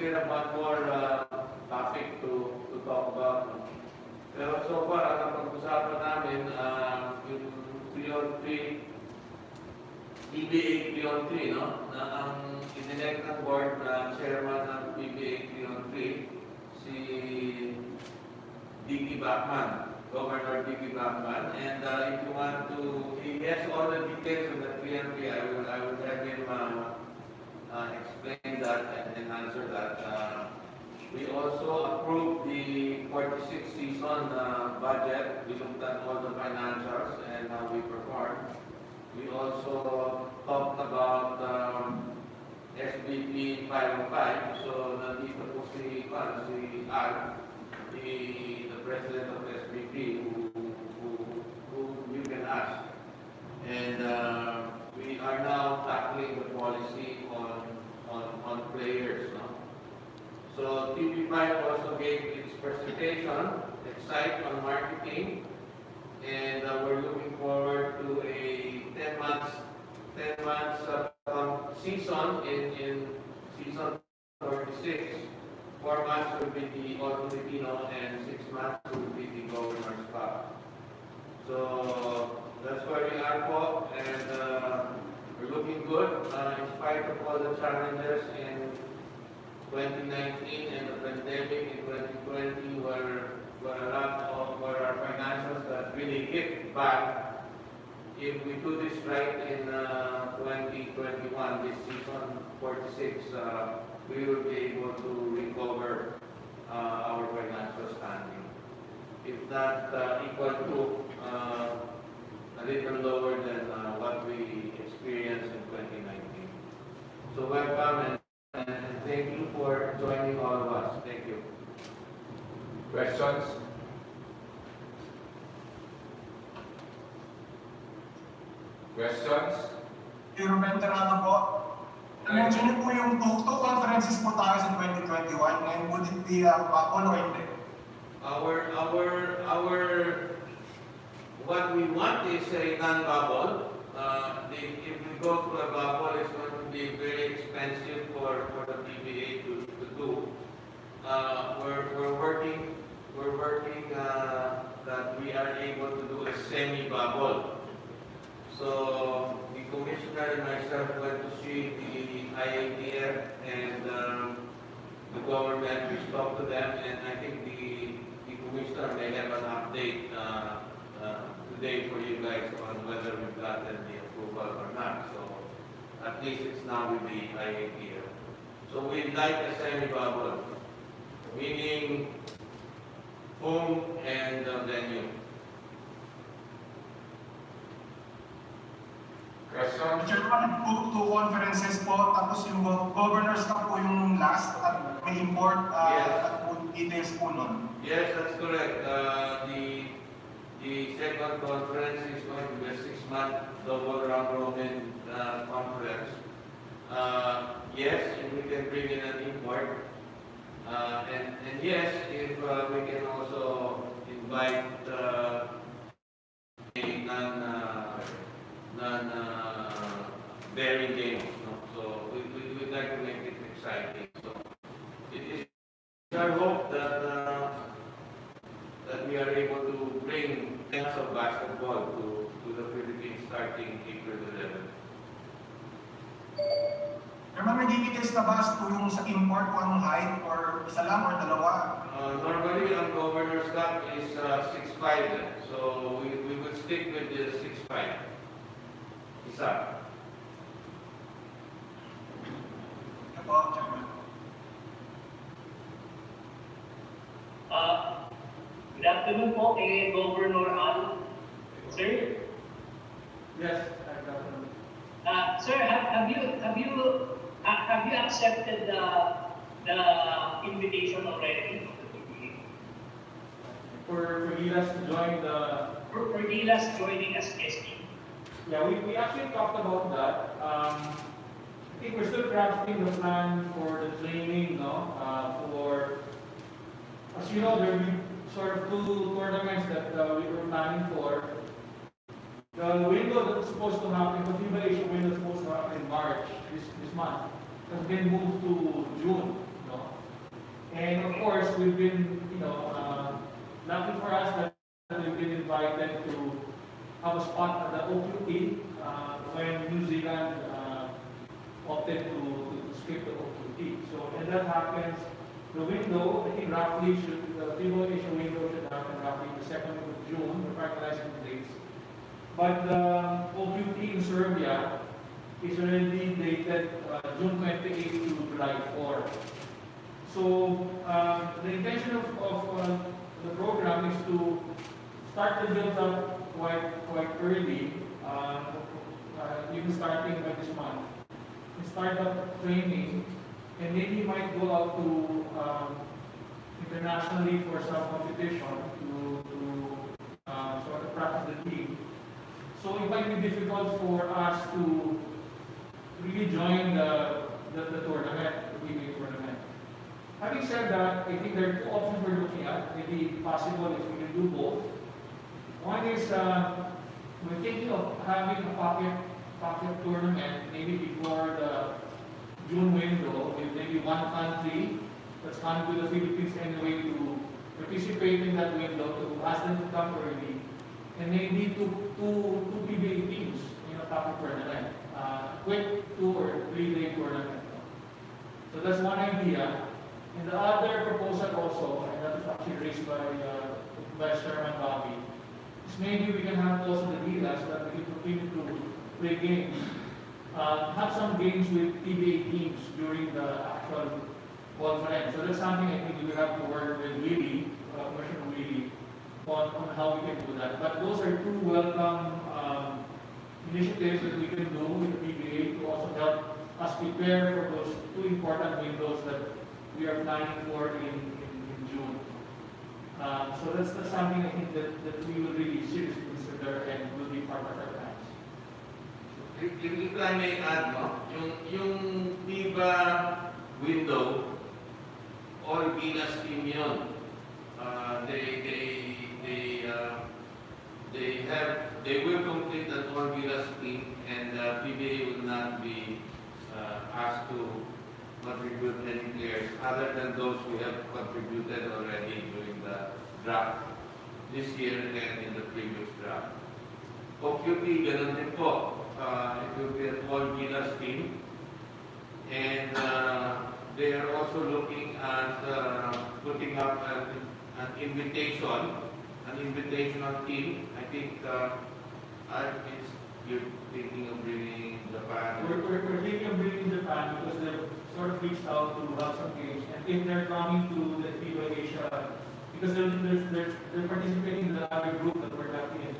still have one more topic to talk about. Pero so far, ang napag-usapan namin, yung 3-on-3, PBA 3-on-3, no? Na ang inelect ng board na chairman ng PBA 3-on-3, si Dicky Bachman, Governor Dicky Bachman. And if you want to, he has all the details of the 3-on-3, I will have him explain that and answer that. We also approved the 46 season budget. We looked at all the financials and how we performed. We also talked about SBP 505. So nandito po si Al, the president of SBP, who you can ask. And we are now tackling the policy on players. No? So TV5 also gave its presentation, Excite on marketing, and we're looking forward to a 10 months season in season 46. 4 months will be the All Filipino and 6 months will be the Governor's Cup. So that's where we are po, and we're looking good in spite of all the challenges in 2019 and the pandemic in 2020 were our financials that really hit bad. If we do this right in 2021, this season 46, we will be able to recover our financial standing. If not equal to a little lower than what we experienced in 2019. So welcome and thank you for joining all of us. Thank you. Questions? Questions? Ruben Terrano po. Na-mention niyo po yung two conferences po tayo sa 2021, and would it be a bubble or hindi? What we want is a non-bubble. If we go to a bubble, it's going to be very expensive for the PBA to do. We're working that we are able to do a semi-bubble. So the commissioner and myself went to see the IATF and the government. We spoke to them, and I think the commissioner may have an update today for you guys on whether we've gotten the approval or not. So at least it's now with the IATF. So we'd like a semi-bubble, meaning home and venue. Question? Chairman, two conferences po, tapos yung Governor's Cup po yung last at may import at po details po nun. Yes, that's correct. The second conference is going to be a 6-month double round robin conference. Yes, if we can bring in an import. And yes, if we can also invite a non-bearing games. No? So we'd like to make it exciting. So it is our hope that we are able to bring tens of basketball to the Philippines starting April 11. Chairman, may details na ba po yung sa import po ang height or isa lang or dalawa? Normally, ang Governor's Cup is 6'5". So we would stick with the 6'5". Isa. Ito, Chairman. Good afternoon po kay Governor Al. Sir? Yes, good afternoon. Sir, have you accepted the invitation already? For Gilas to join the... For Gilas joining as SB? Yeah, we actually talked about that. I think we're still crafting the plan for the training, no? As you know, there will be sort of 2 tournaments that we were planning for. The window that's supposed to happen, the FIBA Asia window is supposed to happen in March, this month, has been moved to June. No? And of course, we've been, lucky for us that we've been invited to have a spot at the OQT when New Zealand opted to skip the OQT. So when that happens, the window, I think roughly the FIBA Asia window should happen roughly the 2nd of June, we're finalizing the dates. But the OQT in Serbia is already dated June 28 to July 4. So the intention of the program is to start the build up quite early, even starting by this month. And start up training, and maybe might go out to internationally for some competition to sort of practice the team. So it might be difficult for us to really join the tournament, the PBA tournament. Having said that, I think there are two options we're looking at. Maybe possible if we can do both. One is we're thinking of having a pocket tournament maybe before the June window with maybe one country that's coming to the Philippines anyway to participate in that window, to ask them to come early, and maybe two PBA teams in a pocket tournament. Quick 2 or 3 day tournament. So that's one idea. And the other proposal also, and that was actually raised by Vice Chairman Bobby, is maybe we can have also the deal so that we can continue to play games. Have some games with PBA teams during the actual conference. So that's something I think we will have to work with Willie, Commissioner Willie, on how we can do that. But those are two welcome initiatives that we can do with the PBA to also help us prepare for those two important windows that we are planning for in June. So that's something I think that we will really seriously consider and will be part of our plans. If I may add, no? Yung FIBA window, all Gilas team yun. They will complete an all Gilas team, and PBA will not be asked to contribute any players other than those who have contributed already during the draft this year and in the previous draft. OQT, ganun din po. It will be an all Gilas team, and they are also looking at putting up an invitational team. I think you're thinking of bringing Japan. We're thinking of bringing Japan because they've sort of reached out to have some games, and if they're coming to the FIBA Asia, because they're participating in the other group that we're not in.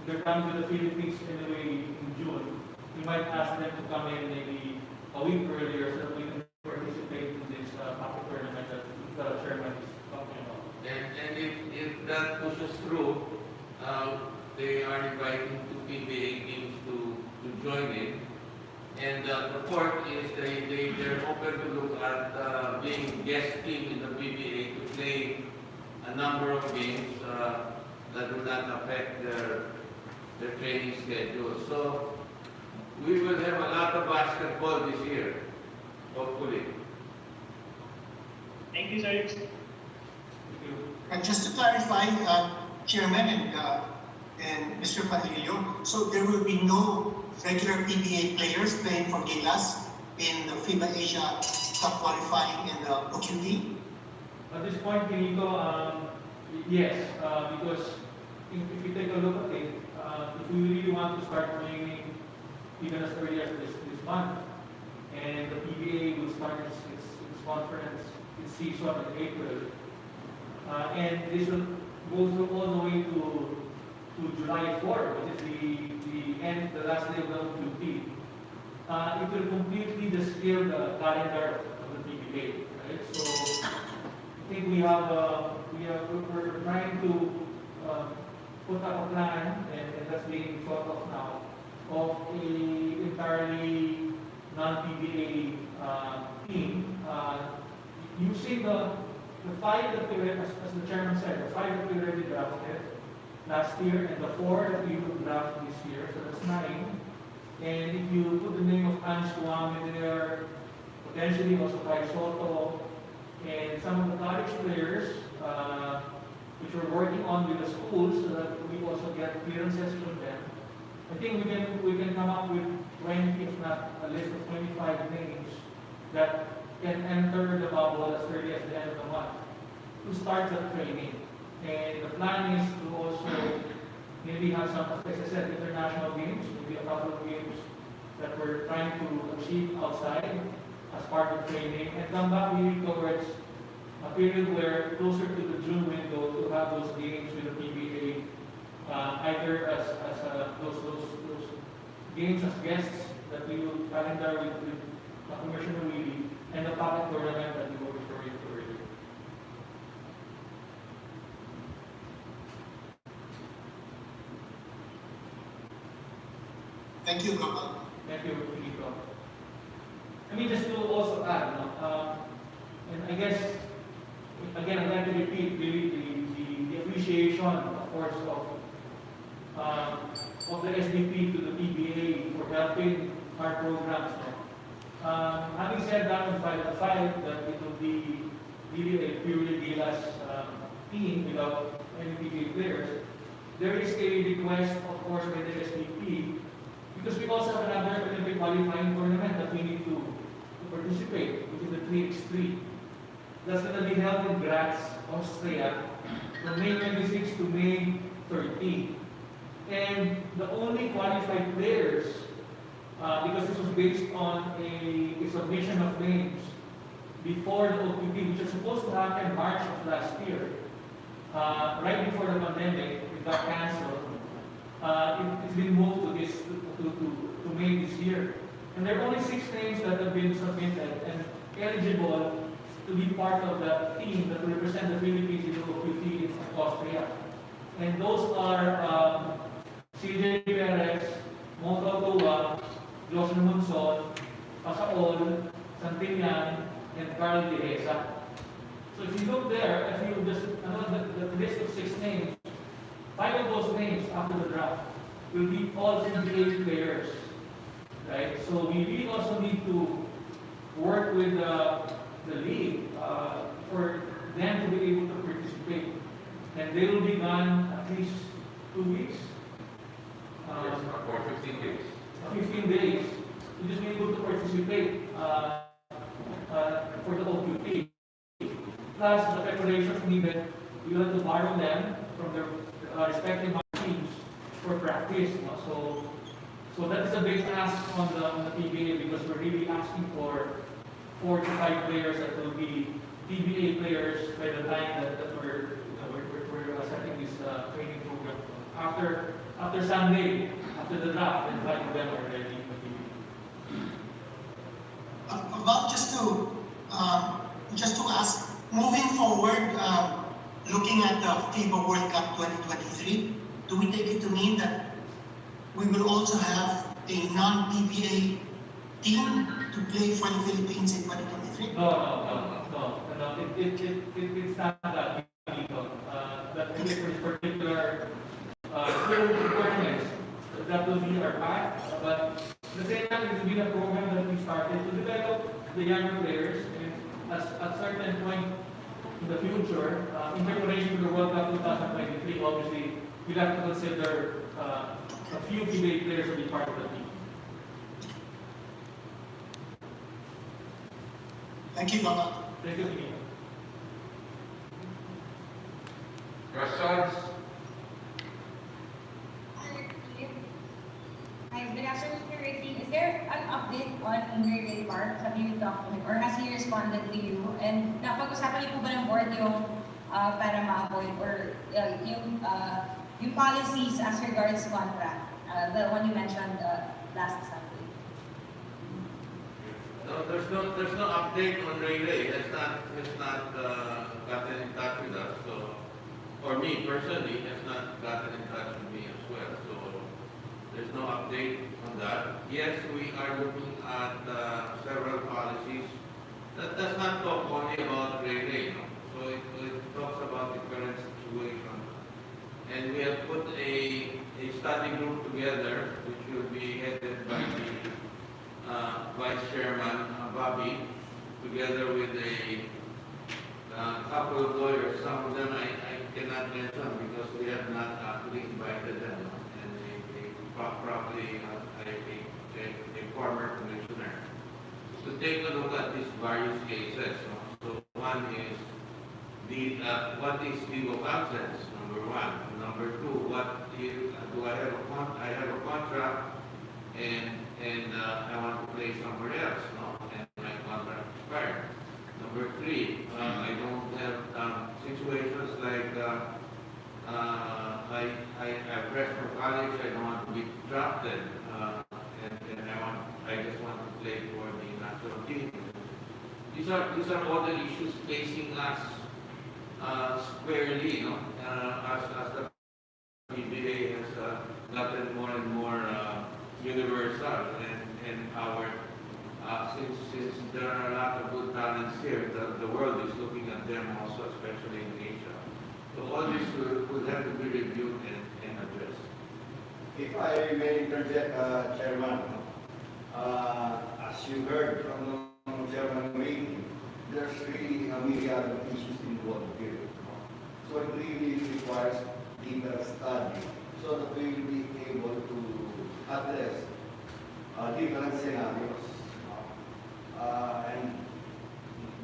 They're coming to the Philippines anyway in June. We might ask them to come in maybe a week earlier so that we can participate in this pocket tournament that the chairman is talking about. And if that pushes through, they are inviting two PBA teams to join in. And the fourth is they're open to look at being guest team in the PBA to play a number of games that will not affect their training schedule. So we will have a lot of basketball this year, hopefully. Thank you, sir. Thank you. And just to clarify, Chairman and Mr. Padrillo, so there will be no regular PBA players playing for Gilas in the FIBA Asia Cup qualifying in the OQT? At this point, Pinito, yes, because if you take a look at it, if we really want to start training even as early as this month, and the PBA will start its conference, its season in April, and this will go all the way to July 4, which is the last day of the OQT. It will completely descale the calendar of the PBA, right? So I think we're trying to put up a plan, and that's being thought of now, of a entirely non-PBA team, using the 5 that we, as the chairman said, the 5 that we already drafted last year, and the 4 that we will draft this year, so that's 9. And if you put the name of Ange Duame there, potentially also Kai Soto, and some of the college players, which we're working on with the schools, so that we also get clearances from them. I think we can come up with 20, if not a list of 25 names that can enter the bubble as early as the end of the month to start the training. And the plan is to also maybe have some, as I said, international games, maybe a couple of games that we're trying to achieve outside as part of training, and come back really towards a period where closer to the June window to have those games with the PBA, either as those games as guests that we will calendar with the commercial league and the pocket tournament that we were referring to earlier. Thank you, Gopal. Thank you, Nico. I mean, just to also add, and I guess, again, I'd like to repeat really the appreciation, of course, of the SDP to the PBA for helping our programs. Having said that, on the fact that it will be really a purely Gilas team without any PBA players, there is a request, of course, by the SDP, because we also have another Olympic qualifying tournament that we need to participate, which is the 3x3. That's going to be held in Graz, Austria, from May 26 to May 13. And the only qualified players, because this was based on a submission of names before the OQT, which was supposed to happen March of last year, right before the pandemic, it got cancelled. It's been moved to this to May this year, and there are only 6 names that have been submitted and eligible to be part of the team that will represent the Philippines in the OQT in Austria. And those are CJ Perez, Monto Tua, Jose Monson, Pasaol, Santillan, and Carl Dehesa. So if you look there, if you just the list of 6 names, 5 of those names after the draft will be all PBA players, right? So we really also need to work with the league for them to be able to participate, and they will be gone at least 2 weeks. For 15 days. 15 days to just be able to participate for the OQT. Plus the preparations needed, we have to borrow them from their respective teams for practice. So that's a big ask on the PBA, because we're really asking for 4 to 5 players that will be PBA players by the time that we're setting this training program. After Sunday, after the draft, and 5 of them are ready for PBA. About just to ask, moving forward, looking at the FIBA World Cup 2023, do we take it to mean that we will also have a non-PBA team to play for the Philippines in 2023? No. It's not that illegal. That is for particular tournaments, that will be our path. But at the same time, it will be the program that we started to develop the younger players, and at a certain point in the future, in preparation for the World Cup 2023, obviously, we'll have to consider a few PBA players to be part of the team. Thank you, Baba. Thank you, Benito. Questions? Hi, good afternoon, Mr. Ricky. Is there an update on Inverday Park? Have you talked to him or has he responded to you? And napag-usapan niyo po ba ng board yung para ma-avoid or yung policies as regards contract? The one you mentioned last Sunday. No, there's no update on Ray Ray. Has not gotten in touch with us. So, or me personally, has not gotten in touch with me as well. So, there's no update on that. Yes, we are looking at several policies. That does not talk only about Ray Ray. No? So it talks about the current situation. And we have put a study group together, which will be headed by the Vice Chairman Bobby, together with a a couple of lawyers, some of them I cannot mention because we have not actually invited them, and probably a former commissioner, to take a look at these various cases. So one is what is legal absence, number one. Number two, do I have a contract and I want to play somewhere else, and my contract expired. Number three, I don't have situations like I fresh from college, I don't want to be drafted, and I just want to play for the national team. These are all the issues facing us squarely, as the PBA has gotten more and more universal, and our since there are a lot of good talents here, the world is looking at them also, especially in Asia. So all this will have to be reviewed and addressed. If I may interject, Chairman, as you heard from Chairman Meeting, there's really a myriad of issues involved here. So it really requires deeper study so that we will be able to address different scenarios and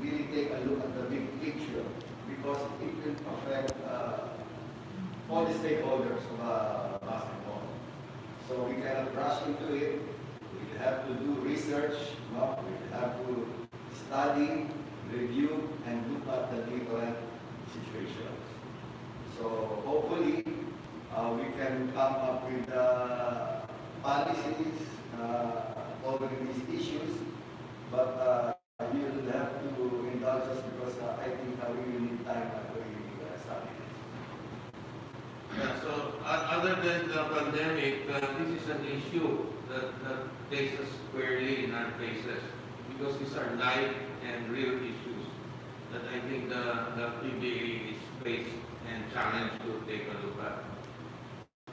really take a look at the big picture, because it will affect all the stakeholders of basketball. So we cannot rush into it. We have to do research, we have to study, review, and look at the different situations. So hopefully we can come up with policies over these issues, but you will have to indulge us because I think we will need time to really study this. Yeah, so other than the pandemic, this is an issue that takes us squarely in our faces, because these are live and real issues that I think the PBA is faced and challenged to take a look at.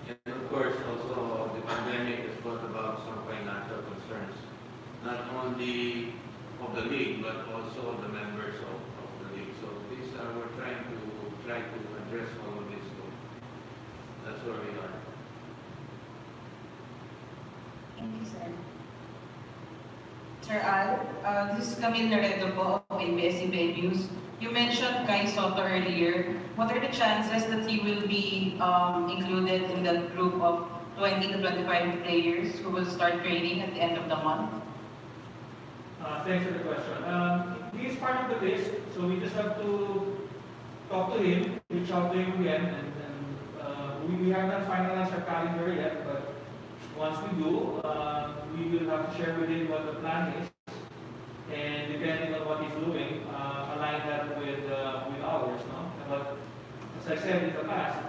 And of course, also the pandemic has brought about some financial concerns, not only of the league, but also the members of the league. So these we're trying to address all of this. So that's where we are. Thank you, sir. Sir Al, this is Camille Naredo po of ABS-CBN News. You mentioned Kai Soto earlier. What are the chances that he will be included in the group of 20 to 25 players who will start training at the end of the month? Thanks for the question. He is part of the list, so we just have to talk to him, reach out to him again, and we have not finalized our calendar yet, but once we do, we will have to share with him what the plan is, and depending on what he's doing, align that with ours. No? But as I said in the past,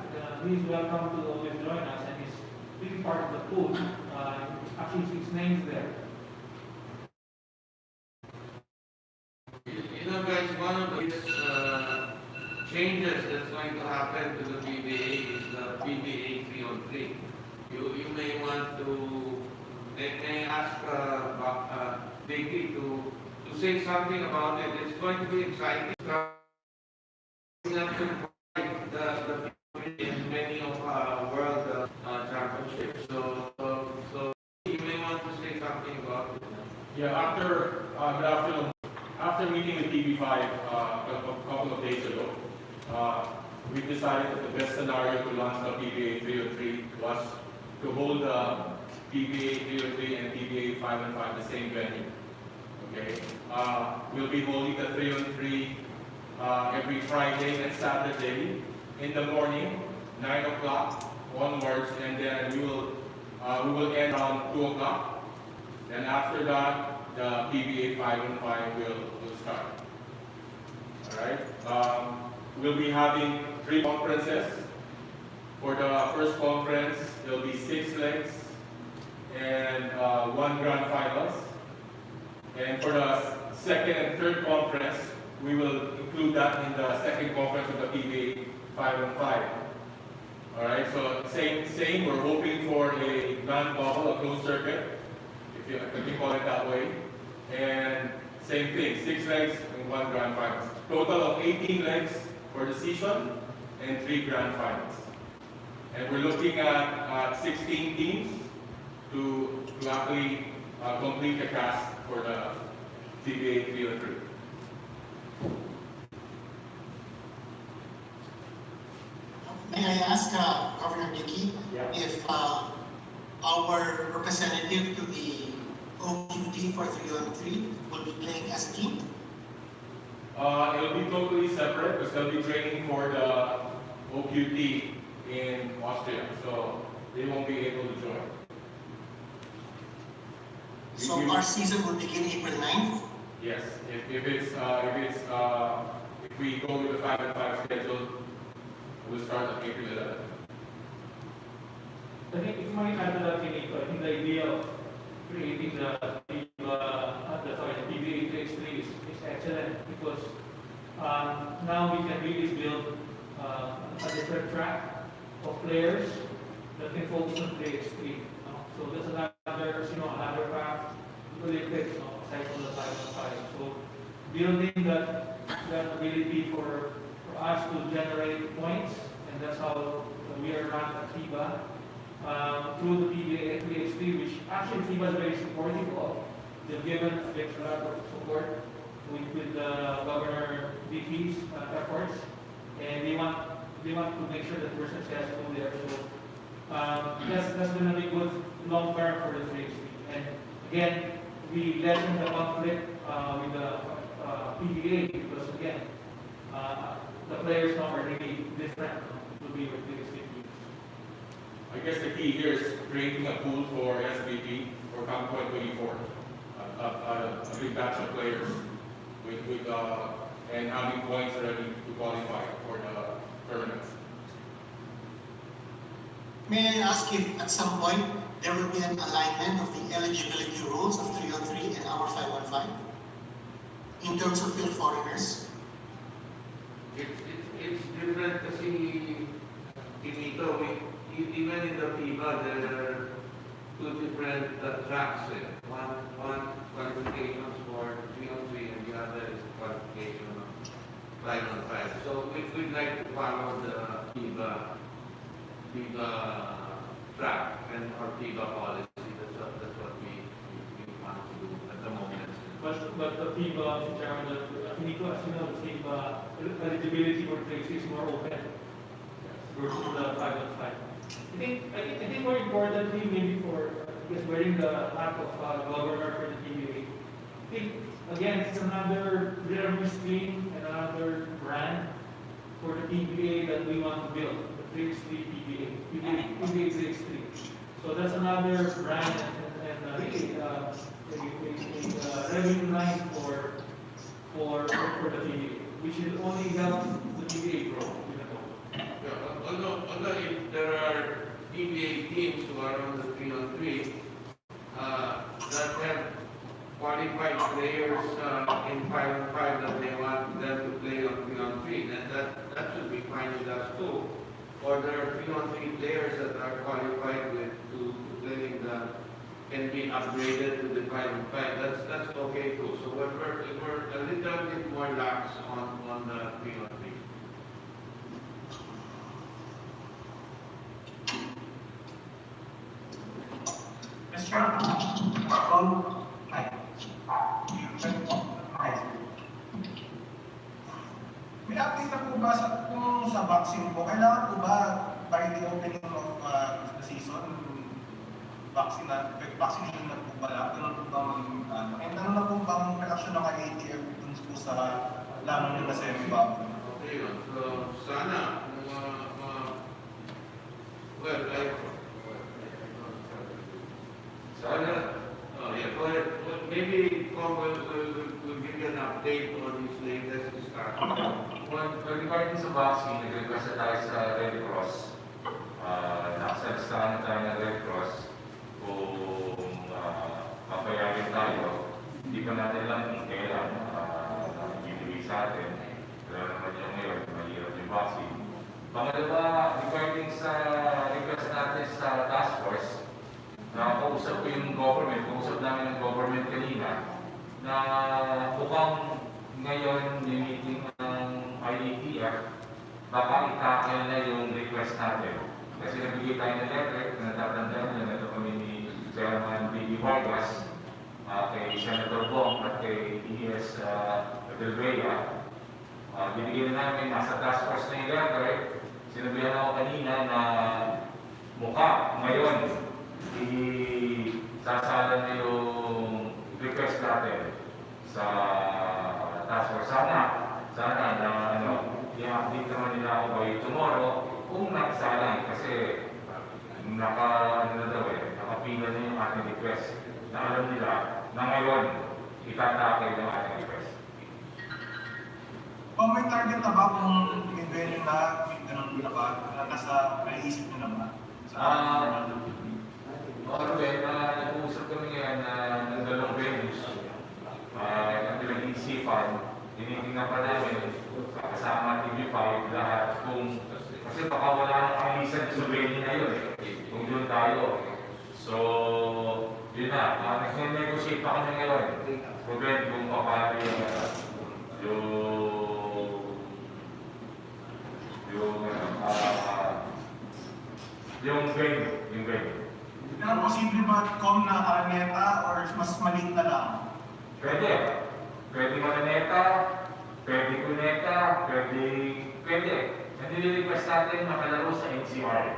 he's welcome to always join us, and he's really part of the pool. Actually, his name's there. You know, guys, one of the changes that's going to happen to the PBA is the PBA 3-on-3. You may want to may ask Vicky to say something about it. It's going to be exciting. The in many of world championships. So you may want to say something about it. Yeah, good afternoon. After meeting with TV5 a couple of days ago, we decided that the best scenario to launch the PBA 3-on-3 was to hold the PBA 3-on-3 and PBA 5-on-5 the same venue. Okay, we'll be holding the 3-on-3 every Friday and Saturday in the morning, 9 o'clock onwards, and then we will end around 2 o'clock. And after that, the PBA 5-on-5 will start. All right. We'll be having 3 conferences. For the first conference, there'll be 6 legs and 1 grand finals. And for the second and third conference, we will include that in the second conference of the PBA 5-on-5. All right. So same. We're hoping for a non-bubble, a closed circuit, if you call it that way. And Same thing, 6 legs and 1 grand finals. Total of 18 legs for the season and 3 grand finals. And we're looking at 16 teams to actually complete the cast for the PBA 303. May I ask Governor Dickey if our representative to the OQT for 3-on-3 will be playing as a team? It'll be totally separate because they'll be training for the OQT in Austria, so they won't be able to join. So our season will begin April 9th? Yes, if we go with the 5-on-5 schedule, we'll start on April 11th. I think if I add to that, Kinito, I think the idea of creating the PBA 3x3 is excellent because now we can really build a different track of players that can focus on 3x3. So that's another, another path related, aside from the 5-on-5. So building that ability for us to generate points, and that's how we are run at FIBA. Through the PBA 3x3, which actually FIBA is very supportive of. They've given a lot of support with Governor Dickey's efforts, and they want to make sure that we're successful there. So that's going to be good long term for the 3x3. And again, we lessen the conflict with the PBA because again, the players now are really different to be with 3x3. I guess the key here is creating a pool for SBP for Camp 24, a big batch of players and having points ready to qualify for the tournaments. May I ask if at some point there will be an alignment of the eligibility rules of 3-on-3 and our 5-on-5 in terms of field foreigners? It's different kasi Kinito, even in the FIBA, there are two different tracks. One qualifications for 3-on-3 and the other is qualification of 5-on-5. So we'd like to follow the FIBA track and our FIBA policy. That's what we want to do at the moment. But the FIBA, Chairman, Kinito, as you know, the FIBA eligibility for trades is more open versus the 5-on-5. I think more importantly, maybe for wearing the hat of governor for the PBA, I think again it's another revenue stream and another brand for the PBA that we want to build, the 3x3 PBA 3x3. So that's another brand and really a revenue line for the PBA, which will only help the PBA grow. Although if there are PBA teams who are on the 3-on-3 that have qualified players in 5-on-5 that they want them to play on 3-on-3, then that should be fine with us too. Or there are 3-on-3 players that are qualified to play in the can be upgraded to the 5-on-5. That's okay too. So we're a little bit more lax on the 3-on-3. May update na po ba kung sa vaccine po? Kailangan po ba by the opening of the season, vaccination na po pala? Ganun po ba and ano na po bang reaksyon ng IATF dun po sa lamang nyo na semi-vaccine? Okay, so sana go ahead. Maybe Kong will give you an update on his latest discussion. Regarding sa vaccine, nag-request na tayo sa Red Cross. Nakasalistahan na tayo ng Red Cross kung papayarin tayo. Hindi pa natin alam kung kailan ibibigay sa atin. Pero naman yung ngayon, mahirap yung vaccine. Pangalawa, regarding sa request natin sa task force, nakausap ko yung government, kausap namin ng government kanina. na mukhang ngayon yung meeting ng IETF, baka itakil na yung request natin. Kasi nabigay tayo ng letter, natatandaan nyo, ito kami ni Chairman B.B. Vargas, kay Senator Bong at kay E.S. Del Reyna. Binigyan na namin, nasa task force na yung letter. Sinabihan ako kanina na mukha ngayon, isasala na yung request natin sa task force. Sana na i-update naman nila ako by tomorrow kung nakasala kasi nakapila na yung ating request na alam nila na ngayon itatakay ng ating request. May target na ba kung i-venue na, ganun na ba? Nasa naisip nyo na ba? Ruben, nag-uusap kami ngayon ng dalawang venues. Ang pinag-iisipan, tinitingnan pa namin kasama TV5 lahat kasi baka wala nang alisan sa venue na yun kung doon tayo. So, yun na, nag-negotiate pa kami ngayon. Ruben, kung paano yung venue. Pero posible ba com na Araneta or mas maliit na lang? Pwede. Pwede Araneta, pwede Cuneta, pwede. Nandili-request natin makalaro sa NCR.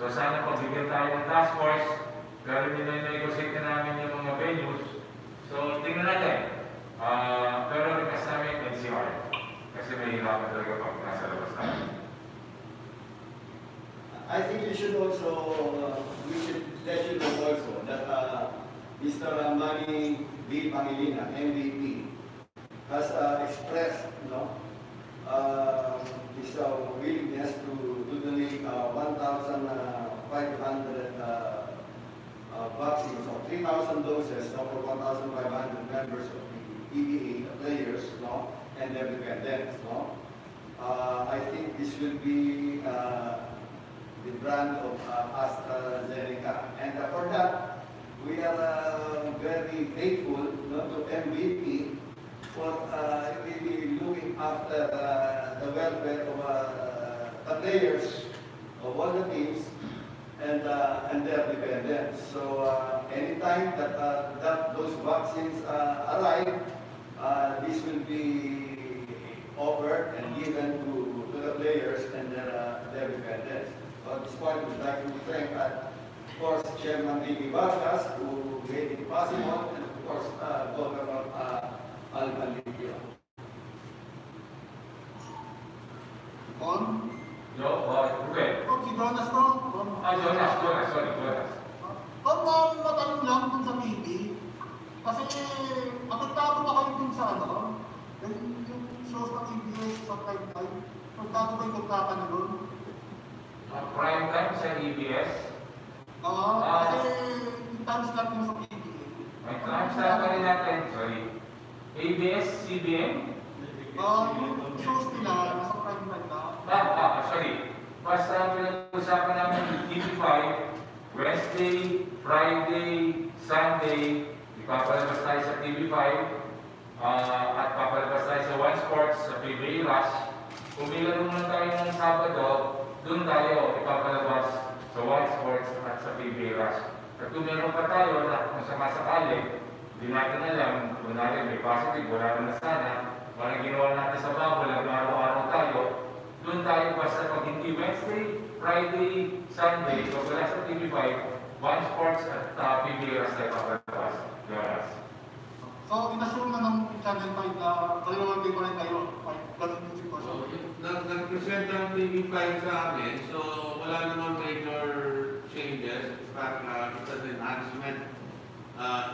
So sana pagbigyan tayo ng task force, pero nila-negotiate na namin yung mga venues. So tingnan natin. Pero request namin NCR. Kasi may hirapan talaga pag nasa labas tayo. I think we should let you know also that Mr. Manny B. Pangilinan, MVP, has expressed his willingness to donate 1,500 vaccines, or 3,000 doses for 1,500 members of the PBA players, and their dependents. I think this will be the brand of AstraZeneca. And for that, we are very thankful to MVP for really looking after the welfare of the players of all the teams and their dependents. So anytime that those vaccines arrive, this will be offered and given to the players and their dependents. So at this point, we'd like to thank, of course, Chairman B.B. Vargas, who made it possible, and of course, Governor Alban Lidio. On? Ruben. Si Jonas to. Jonas, sorry. Matanong lang dun sa TV. Kasi, apektado ba kayo dun sa yung shows ng PBA sa prime time? Apektado ba yung kontrata na dun? Prime time sa EBS. Kasi yung time slot mo sa PBA. May time slot pa rin natin. Sorry. ABS, CBN? Yung shows nila, nasa prime time na. Sorry. Basta ang pinag-usapan namin yung TV5, Wednesday, Friday, Sunday, ipapalabas tayo sa TV5, at papalabas tayo sa One Sports, sa PBA Rush. Kung may laro naman tayo ng Sabado, doon tayo ipapalabas sa One Sports at sa PBA Rush. At kung meron pa tayo na kung sakasakali, hindi natin alam, kung natin may positive, wala naman sana, parang ginawa natin sa bubble, araw-araw tayo, doon tayo basta pag hindi Wednesday, Friday, Sunday, so wala sa TV5, One Sports at PBA Rush tayo papalabas. So, inassume na ng Channel 5 na priority pa rin kayo. Ganun yung sitwasyon. Nag-present ang TV5 sa amin, so wala namang major changes. In fact, it's an enhancement,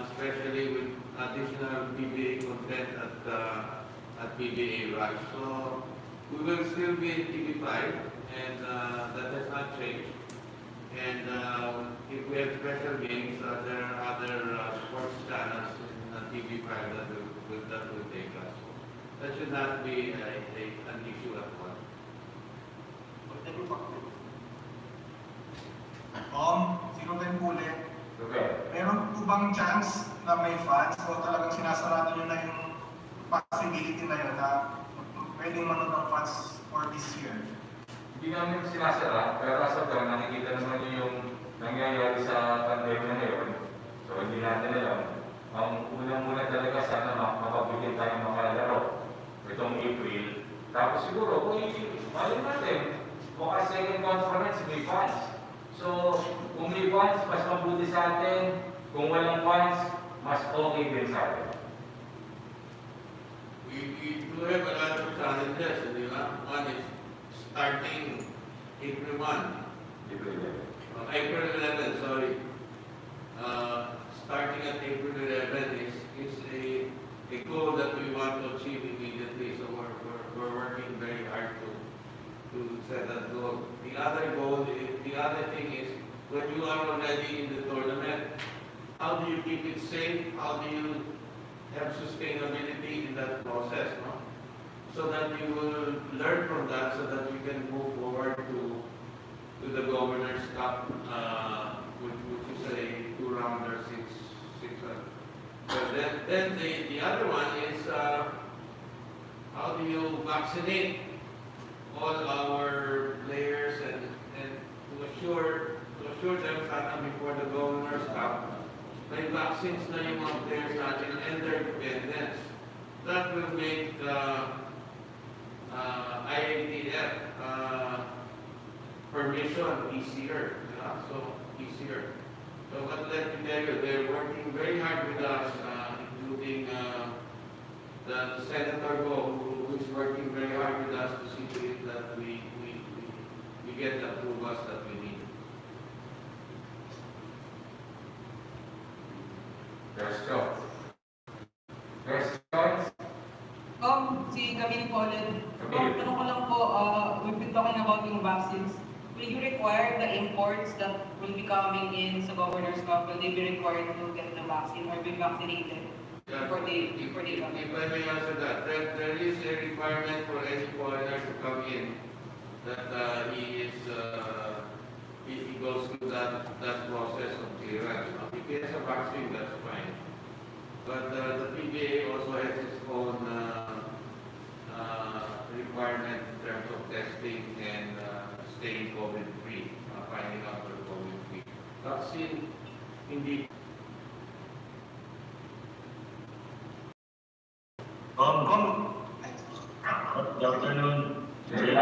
especially with additional PBA content at PBA Rush. So we will still be in TV5, and that has not changed. And if we have special games, there are other sports channels in TV5 that will take us. That should not be an issue at all. Si Ruben Pule, Okay. meron po bang chance na may fans o talagang sinasarado nyo na yung possibility na yun na pwedeng manood ng fans for this year? Hindi namin sinasara, pero as of now, nakikita naman niyo yung nangyayari sa pandemya ngayon. So hindi natin alam. Ang unang-una talaga sana makapagiging tayo makalaro itong April. Tapos siguro, kung malin natin, bukas second conference, may fans. So, kung may fans, mas mabuti sa atin. Kung walang fans, mas okay din sa atin. We do have a lot of challenges, di ba? One is starting April 1. April 11, sorry. Starting at April 11 is a goal that we want to achieve immediately. So we're working very hard to set that goal. The other thing is when you are already in the tournament, how do you keep it safe? How do you have sustainability in that process, no? So that you will learn from that, so that you can move forward to the Governor's Cup, which is a two-rounder, six. But then the other one is how do you vaccinate all our players and to assure them sana before the Governor's Cup, may vaccines na yung mga players natin and their dependents. That will make IATF permission easier. Yeah? So easier. So but let me tell you, they're working very hard with us, including the Senator who is working very hard with us to see to it that we get the approvals that we need. Questions? Si Camille Colin, tanong ko lang po, we've been talking about yung vaccines. Will you require the imports that will be coming in sa Governor's Cup? Will they be required to get the vaccine or be vaccinated before they come? If I may answer that, there is a requirement for any foreigner to come in that he goes through that process of clearance. If he has a vaccine, that's fine. But the PBA also has its own requirement in terms of testing and staying COVID-free, finding out for COVID-free. Vaccine, indeed. Good afternoon. Very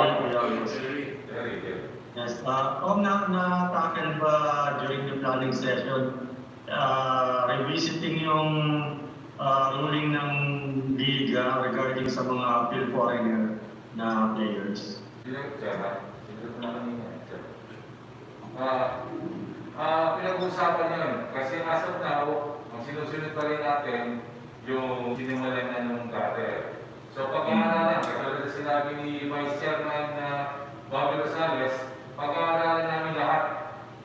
good. Yes, na-tackle ba during the planning session, revisiting yung ruling ng Liga regarding sa mga appeal foreigner na players? Pinag-uusapan yun. Kasi as of now, ang sinusunod pa rin natin yung sinimulan na nung dati. So pag-aaralan, katulad na sinabi ni Vice Chairman Bobby Rosales, pag-aaralan namin lahat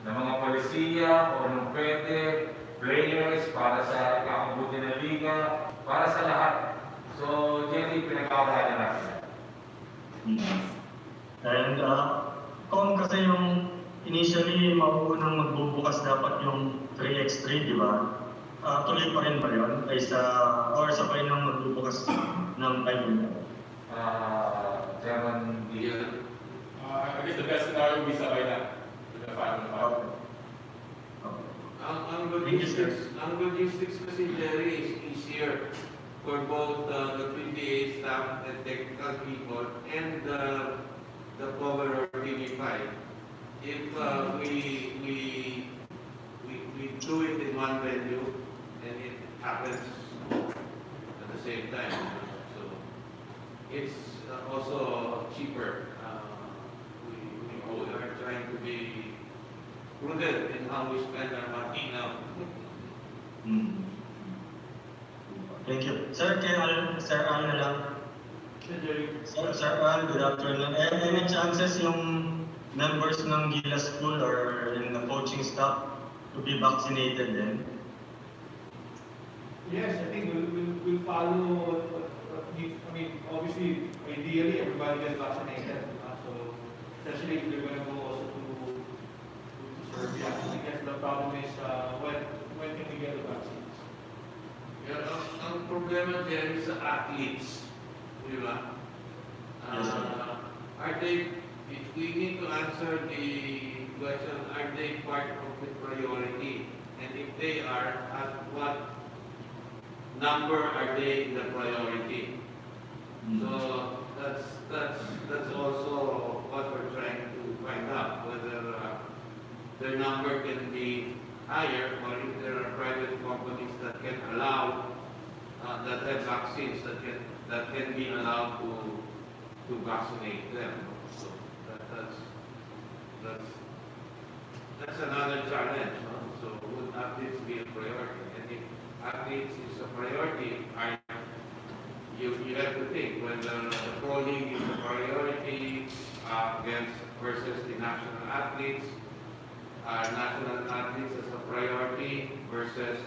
ng mga polisiya o nung pwede, players para sa kakabuti ng liga, para sa lahat. So, Jerry, pinag-aaralan natin. And kung kasi yung initially mauunang magbubukas dapat yung 3x3, di ba? Tuloy pa rin ba yun? Kaysa, or sabay nang magbubukas ng 5 minutes? Chairman Deal. I guess the best scenario would be sabay na. With the 5 and 5. Ang logistics kasi, Jerry, is easier for both the PBA staff and technical people and the power of PB5. If we do it in one venue and it happens at the same time, so it's also cheaper. We are trying to be prudent in how we spend our money now. Thank you. Sir, Sir Al na lang. Sir Al, good afternoon. Any chances yung members ng Gila School or in the coaching staff to be vaccinated then? Yes, I think we'll follow. I mean, obviously, ideally, everybody gets vaccinated. So, especially if they're going to go also to Serbia. I guess the problem is when when can we get the vaccines? Yeah, ang problema dyan sa athletes, di ba? Yes, sir. Are they, we need to answer the question, are they part of the priority? And if they are, at what number are they in the priority? So that's also what we're trying to find out, whether their number can be higher or if there are private companies that can allow that have vaccines that can be allowed to vaccinate them. So that's another challenge. No? So would athletes be a priority? And if athletes is a priority, you have to think whether the pro league is a priority against versus the national athletes. National athletes as a priority versus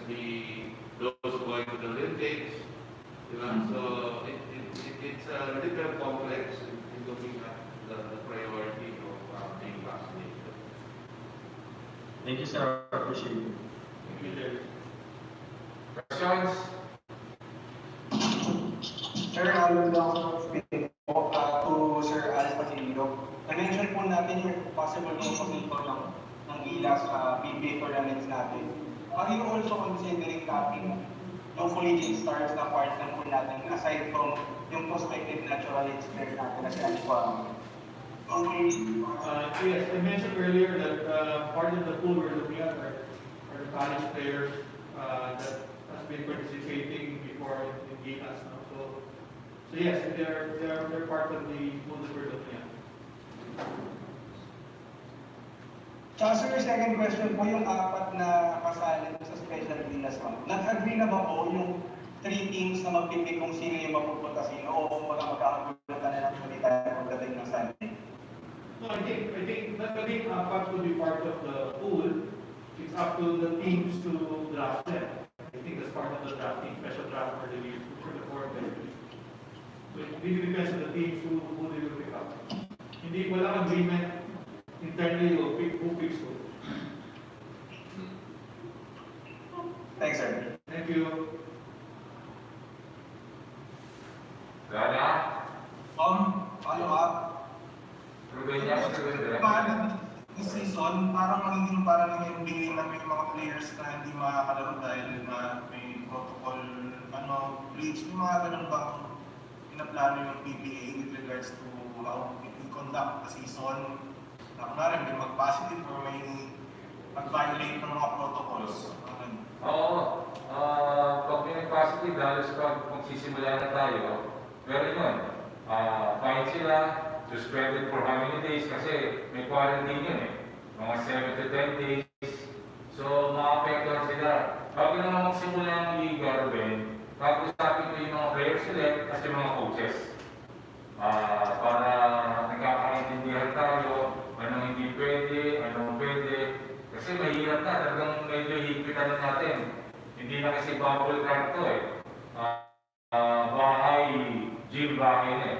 those going to the Olympics. You know? So it's a little complex in looking at the priority of being vaccinated. Thank you, sir. Appreciate it. Thank you, Jerry. Questions? Sir, lang speaking po to Sir Al Pasilio. Na-mention po natin yung possible composition ng Gilas sa PBA tournaments natin. Are you also considering tapping yung collegiate stars na part ng pool natin aside from yung prospective naturalist players natin na sila po? Yes, I mentioned earlier that part of the pool we're looking at are the college players that has been participating before in Gilas. No? So yes, they're part of the pool that we're looking at. Tsaka sir, second question po, yung apat na kasali sa special Gilas mo. Nag-agree na ba po yung 3 teams na magpipig kung sino yung mapupunta sino o kung wala magkakagulatan na lang ulit tayo pagdating ng Sunday? No, I think apat to be part of the pool. It's up to the teams to draft them. I think that's part of the drafting, special draft for the four players. So it really depends on the teams who they will pick up. Hindi walang agreement internally who picks who. Thanks, sir. Thank you. Gana? Follow up. Ruben niya, Paano this season, parang magiging parang yung bigay namin yung mga players na hindi makakalaro dahil may protocol, breach, yung mga ganun bang pinaplano yung PBA with regards to how it will conduct the season, na kunwari may mag-positive or may mag-violate ng mga protocols. Oo. Pag may positive, halos pag magsisimula na tayo, pero yun, fine sila, suspended for how many days kasi may quarantine yun mga 7 to 10 days. So, maapektuhan sila. Bago naman magsimula ang liga, Ruben, pag-usapin ko yung mga players ulit at yung mga coaches. Para nagkakaintindihan tayo, anong hindi pwede, anong pwede. Kasi mahirap na, talagang medyo higpitan na natin. Hindi na kasi bubble card to bahay, gym bahay na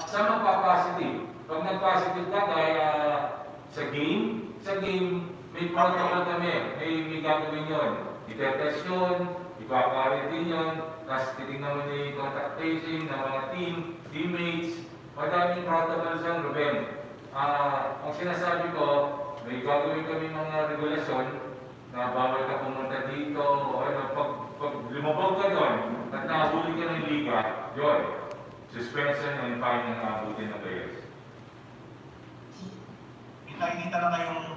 sa magpa-positive. Pag nag-positive ka dahil sa game, may protocol kami. May gagawin yun. Itetest yun, ipa-quarantine yun, tapos titignan mo na yung contact tracing ng mga teammates. Madaming protocols yan, Ruben. Ang sinasabi ko, may gagawin kami mga regulasyon na bawal ka pumunta dito, o pag lumabag ka doon at nahuli ka ng liga, yun. Suspension and fine ng abutin ng players. Nakikita na kayong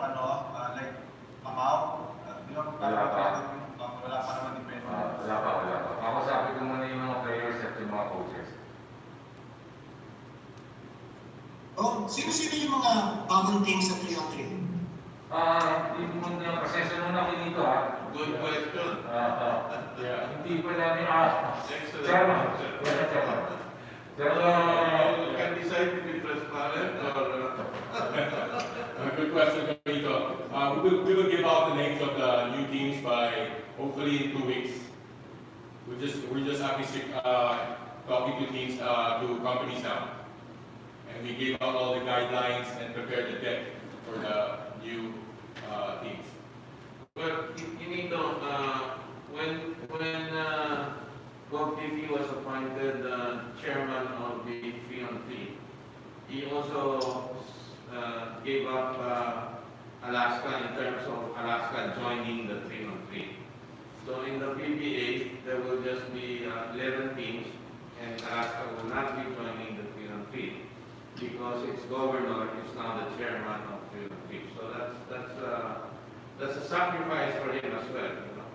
like amount, Wala pa. Wala pa naman depende. Wala pa. Ako sabi ko muna yung mga players at yung mga coaches. Sino yung mga bagong teams sa 3-on-3? Hindi mo yung proseso muna kayo dito Good question. Hindi pa namin Chairman. You can decide to be transparent or Good question, Carlito. We will give out the names of the new teams by hopefully in 2 weeks. We're just actually talking to teams, to companies now, and we gave out all the guidelines and prepared the deck for the new teams. Well, you need to, when Gov TV was appointed chairman of the 3-on-3, he also gave up Alaska in terms of Alaska joining the 3-on-3. So in the PBA, there will just be 11 teams, and Alaska will not be joining the 3-on-3 because its governor is now the chairman of 3-on-3. So that's a sacrifice for him as well. You know?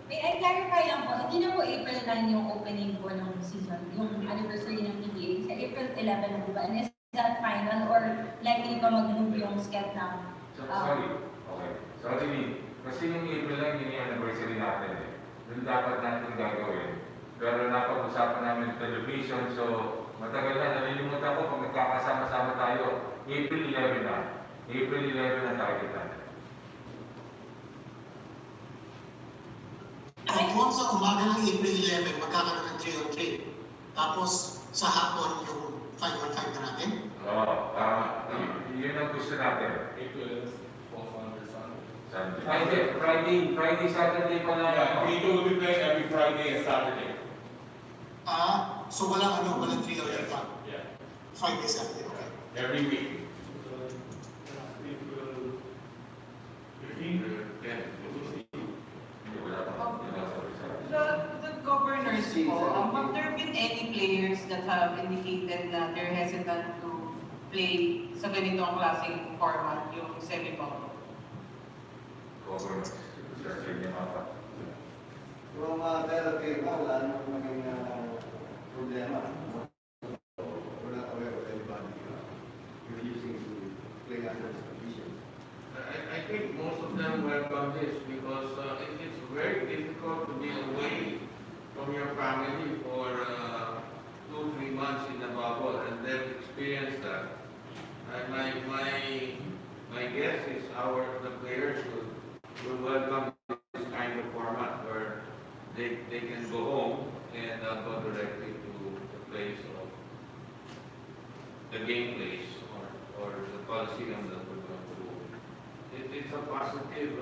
May I clarify lang po, hindi na po April 9 yung opening po ng season, yung anniversary ng PBA. Sa April 11 na po ba? And is that final or likely pa mag-move yung sketch ng... Sorry. Okay. Sorry, kasi yung April lang yun yung anniversary natin eh. Doon dapat natin gagawin. Pero napag-usapan namin yung television, so matagal na, nalilimutan ko kung nagkakasama-sama tayo. April 11 na. April 11 na target natin. Kung sa umaga ng April 11, magkakaroon ng 3-on-3. Tapos sa hapon yung 5-on-5 na natin. Oo, yun ang gusto natin. April falls under Sunday. Friday, Saturday pa lang. Yeah, Vito will be playing every Friday and Saturday. So walang 3 or 5. Yeah. Friday, Saturday, okay. Every week. The governors po, have there been any players that have indicated na they're hesitant to play sa ganitong klaseng format, yung semi-bubble? Governors. From Terra, wala namang maging problema. We're not aware of anybody refusing to play under these conditions. I think most of them welcome this because it's very difficult to be away from your family for 2-3 months in a bubble and then experience that. My guess is the players will welcome this kind of format where they can go home and go directly to the place of the game place or the coliseum that we're going to do. It's a positive.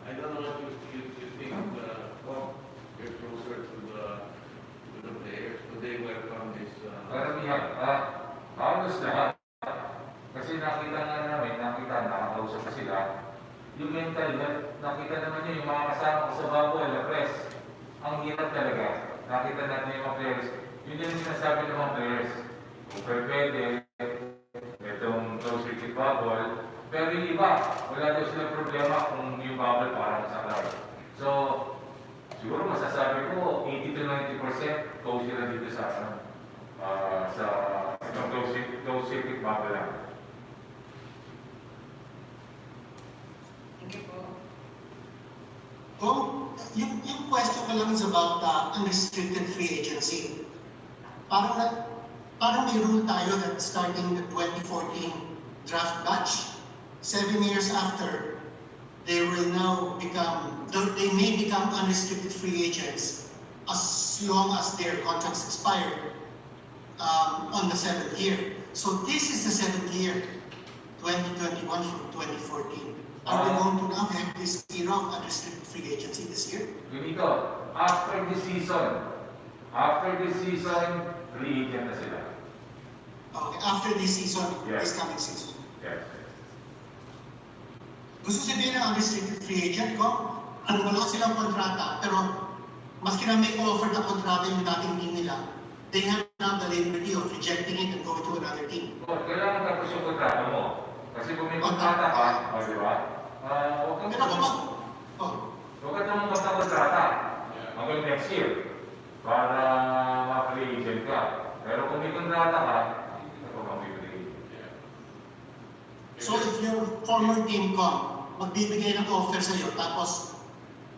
I don't know what you think. You're closer to the players. Do they welcome this? Karamihan, halos lahat. Kasi nakakausap pa sila. Yung mental health, nakita naman nyo yung mga kasama ko sa bubble, na press. Ang hirap talaga. Nakita natin yung mga players. Yun din yung sinasabi ng mga players. Kung pwede, itong close cricket bubble. Pero yung iba, wala daw silang problema kung yung bubble parang sa crowd. So, siguro masasabi ko, 80 to 90% close sila dito sa close cricket bubble lang. Thank you po. Yung question ko lang is about unrestricted free agency. Parang may rule tayo that starting the 2014 draft batch, 7 years after, they may become unrestricted free agents as long as their contracts expire on the 7th year. So this is the 7th year, 2021 from 2014. Are we going to now have this era of unrestricted free agency this year? Ganito, after this season, free agent na sila. Okay, after this season, Yes. this coming season. Yes. Gusto sabihin ng unrestricted free agent ko, kung wala silang kontrata, pero maski na may offer na kontrata yung dating team nila, they have now the liberty of rejecting it and going to another team. Kailangan tapos yung kontrata mo. Kasi kung may kontrata ka, di ba? Huwag kang namang basta kontrata hanggang next year para ma-free agent ka. Pero kung may kontrata ka, hindi ka ma-free agent. So if your former team magbibigay ng offer sa iyo, tapos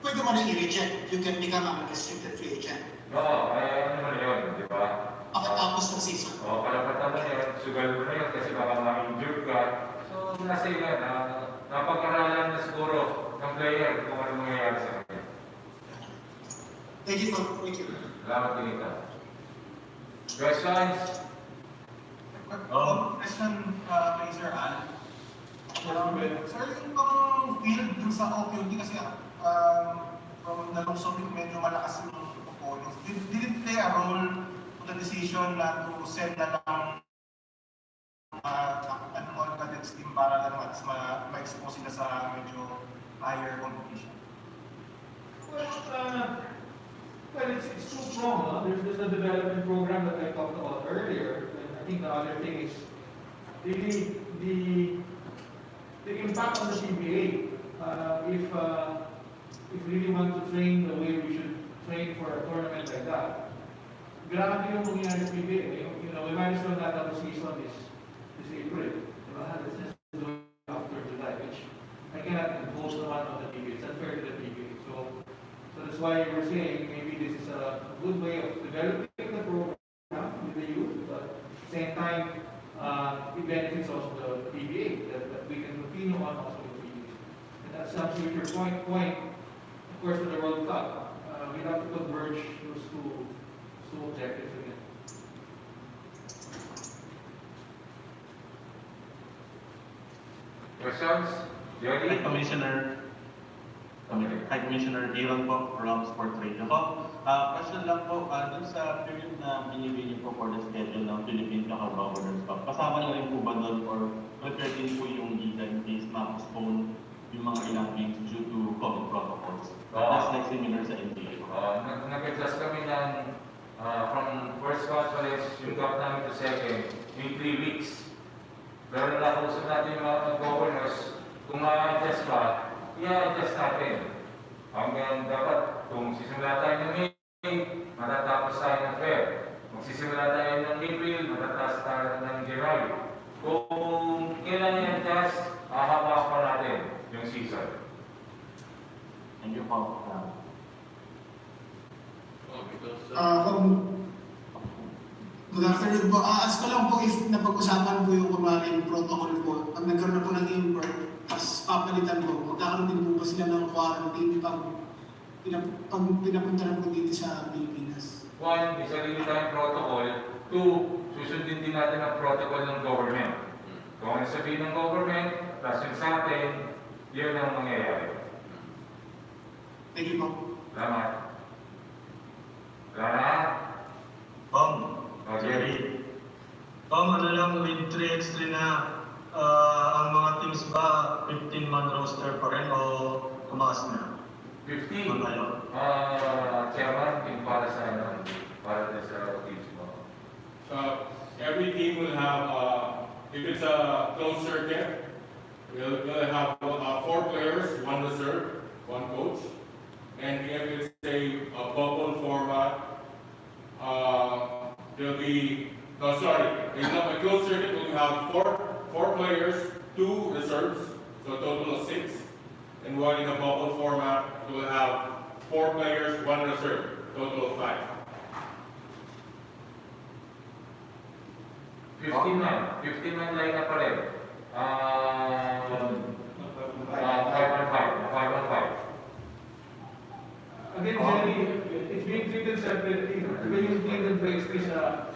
pwede mo na i-reject, you can become a restricted free agent. Oo, ano naman yun, di ba? Pagkatapos ng season. Oo, palapatan mo yun, sugal mo na yun kasi baka ma-injure ka. So, nasa yun, napag-aralan na siguro ng player kung ano mangyayari sa kanya. Thank you. Salamat din ito. Questions? Question kay Sir Al. Sir, yung bang field dun sa OQT kasi from the looks of it, medyo malakas yung opponents. Did it play a role to the decision na to send na lang an all cadets team para lang mas ma-expose sila sa medyo higher competition? Well, it's too strong. No? There's the development program that I talked about earlier. And I think the other thing is really the impact on the PBA. If we really want to train the way we should train for a tournament like that, grabe yung mangyayari sa PBA. You know, we might as well not have a season this April. Let's just do it after July, which I cannot impose naman on the PBA. It's unfair to the PBA. So that's why we're saying maybe this is a good way of developing the program with the youth, but at the same time, it benefits also the PBA that we can continue on also with PBA. And that's some future point. Of course, for the World Cup, we have to converge those two objectives again. Questions? Jerry? Hi, Commissioner. Hi, Commissioner Ivan po from Sport Radio po. Question lang po, dun sa period na binibigay niyo po for the schedule ng Philippine Carabao Governors Cup, kasama niyo rin po ba doon or prepare din po yung liga in case ma-postpone yung mga ilang games due to COVID protocols? That's like similar sa NBA. Nag-adjust kami ng from first conference, yung gap namin to second, in 3 weeks. Pero nakausap natin yung mga governors, kung ma-adjust pa, i-adjust natin. Hanggang dapat, kung sisimula tayo ng May, matatapos tayo ng Feb. Kung sisimula tayo ng April, matatapos tayo ng July. Kung kailan i-adjust, ahaba pa natin yung season. Thank you po. Good afternoon po. Ask ko lang po if napag-usapan po yung kumari protocol po. Pag nagkaroon na po ng import, tapos papalitan po, magkakaroon din po ba sila ng quarantine pag pinapunta na po dito sa Pilipinas? One, may sarili tayong protocol. Two, susundin din natin ang protocol ng government. Kung ano sabihin ng government, tapos yung sa atin, yun ang mangyayari. Thank you po. Salamat. Salamat. Jerry. Ano lang with 3x3 na ang mga teams ba 15-man roster pa rin o tumaas na? 15. Ano? Chairman, yung para sa teams mo. Every team will have, if it's a closed circuit, we'll have 4 players, 1 reserve, 1 coach. And if it's a bubble format, there'll be, in a closed circuit we'll have 4 players, 2 reserves, so a total of 6. And while in a bubble format, we'll have 4 players, 1 reserve, total of 5. 15 man lineup pa rin. 5 on 5. Again, Jerry, it's being treated separately. When you think the breaks sa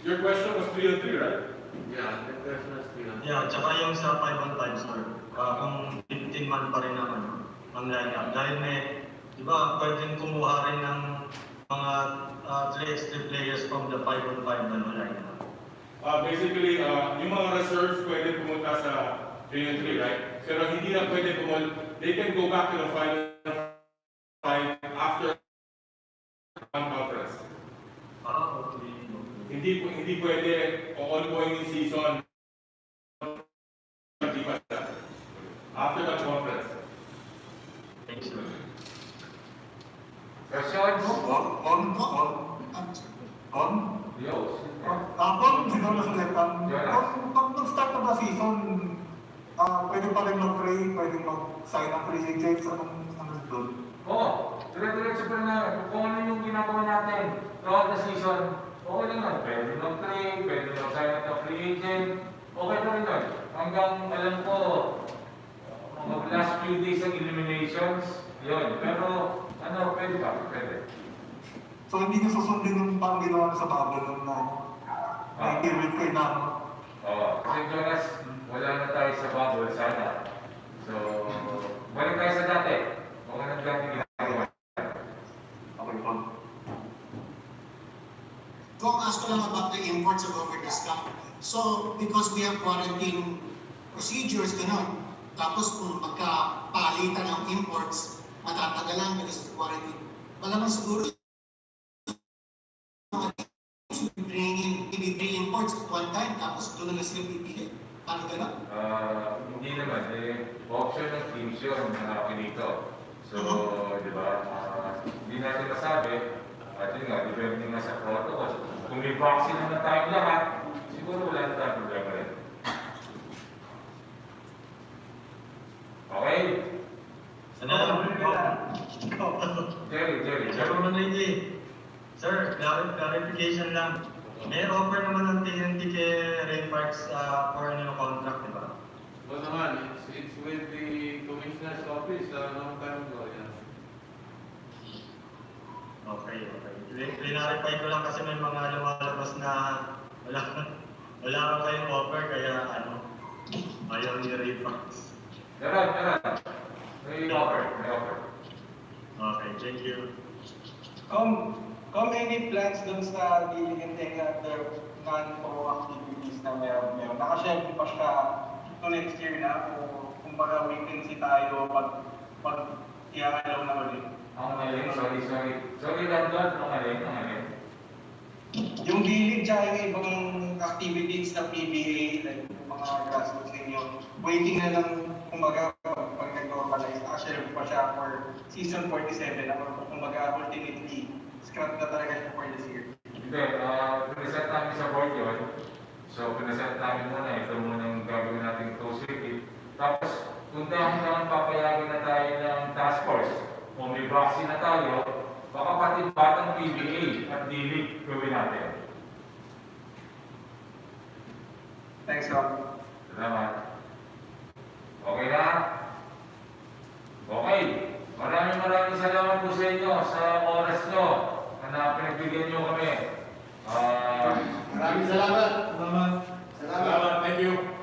Your question was 3 on 3, right? Yeah, the question is clear. Yeah, tsaka yung sa 5 on 5, sir. Kung 15-man pa rin naman ang lineup. Dahil di ba, pwedeng kumuha rin ng mga 3x3 players from the 5 on 5 na lineup. Basically, yung mga reserves pwede pumunta sa 3 on 3, right? Pero hindi na pwede pumunta. They can go back to the 5 on 5 after one conference. Okay. Hindi pwede ongoing yung season. After that conference. Thanks, sir. Questions? Yo. Siguro sa letan, pag nag-start na ba season, pwede pa rin mag-trade, pwede mag-sign ang free agents, ano doon? Dire-diretso pa na kung ano yung ginagawa natin throughout the season, okay lang lang. Pwede mag-trade, pwede mag-sign up ng free agent, okay pa rin doon. Hanggang alam ko, mga last few days ng eliminations, yun. Pero, pwede pa, pwede. So hindi nyo susundin yung parang ginawa sa Babylon na Nag-give kayo na ako. Oo, kasi Jonas, wala na tayo sa bubble sana. So, balik tayo sa dati. Huwag na dati ginagawa. Okay po. Kung ask ko lang about the imports of over discount. So, because we have quarantine procedures, gano'n. Tapos kung magkapalitan ng imports, matatagalan because of quarantine. Malamang siguro, bring imports at one time, tapos doon na sila pipili. Paano gano'n? Hindi naman. Option ng teams yun na dito. So, di ba, hindi natin masabi. At yun nga, depende nga sa protocol. Kung may vaccine naman tayong lahat, siguro wala na tayong problema rin. Okay? Jerry. Sir, clarification lang. May offer naman ng TNT kay Rainparks for a new contract, di ba? Oo naman, it's with the Commissioner's Office long time ago. Yeah. Okay. Clarify ko lang kasi may mga lumalabas na wala ka kayong offer, kaya ayaw ni Rainparks. Meron. May offer. Okay, thank you. Any plans dun sa dealing and taking at the non-pro activities na meron? Nakaschedule pa siya to next year na o kumbaga vacancy tayo pag i-allow na ulit. Ang alin, sorry, Landon, ang alin. Yung dealing tsaka yung ibang activities na PBA, like yung mga grassroots ninyo, waiting na lang kumbaga pag nag-normalize, nakaschedule pa siya for season 47 or kumbaga ultimately scrap na talaga siya for this year. Hindi, present namin sa board yun. So, present namin muna, ito muna yung gagawin natin close week. Tapos, kung dahil papayagan na tayo ng task force, kung may vaccine na tayo, baka pati batang PBA at D-League gawin natin. Thanks, Rob. Salamat. Okay na? Okay. Maraming salamat po sa inyo sa oras nyo na pinagbigyan nyo kami. Maraming salamat. Salamat. Salamat, thank you.